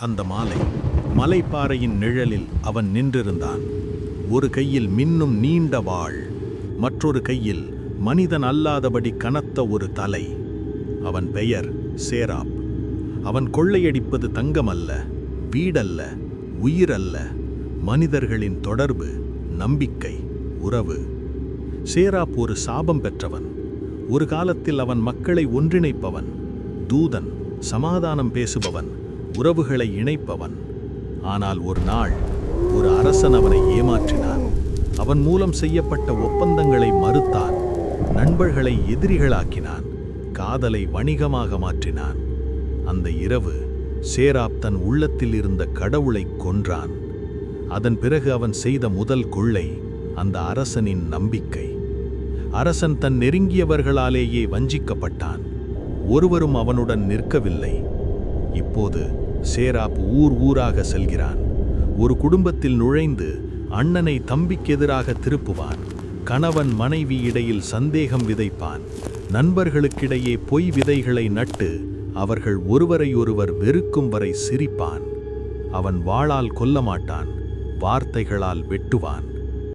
அந்த மாலை மலைப்பாறையின் நிழலில் அவன் நின்றிருந்தான். ஒரு கையில் மின்னும் நீண்ட வாள், மற்றொரு கையில் மனிதன் அல்லாதபடி கனத்த ஒரு தலை. அவன் பெயர் சேராப். அவன் கொள்ளையடிப்பது தங்கமல்ல, வீடல்ல, உயிரல்ல, மனிதர்களின் தொடர்பு, நம்பிக்கை, உறவு. சேராப் ஒரு சாபம் பெற்றவன். ஒரு காலத்தில் அவன் மக்களை ஒன்றிணைப்பவன், தூதன், சமாதானம் பேசுபவன், உறவுகளை இணைப்பவன். ஆனால் ஒரு நாள் ஒரு அரசன் அவனை ஏமாற்றினான். அவன் மூலம் செய்யப்பட்ட ஒப்பந்தங்களை மறுத்தான், நண்பர்களை எதிரிகளாக்கினான், காதலை வணிகமாக மாற்றினான். அந்த இரவு சேராப் தன் உள்ளத்தில் இருந்த கடவுளை கொன்றான். அதன் பிறகு அவன் செய்த முதல் கொள்ளை அந்த அரசனின் நம்பிக்கை. அரசன் தன் நெருங்கியவர்களாலேயே வஞ்சிக்கப்பட்டான். ஒருவரும் அவனுடன் நிற்கவில்லை. இப்போது சேராப் ஊர் ஊராக செல்கிறான். ஒரு குடும்பத்தில் நுழைந்து அண்ணனை தம்பிக்கெதிராக திருப்புவான். கணவன் மனைவி இடையில் சந்தேகம் விதைப்பான். நண்பர்களுக்கிடையே பொய் விதைகளை நட்டு அவர்கள் ஒருவரையொருவர் வெறுக்கும் வரை சிரிப்பான். அவன் வாளால் கொல்ல மாட்டான், வார்த்தைகளால் வெட்டுவான்.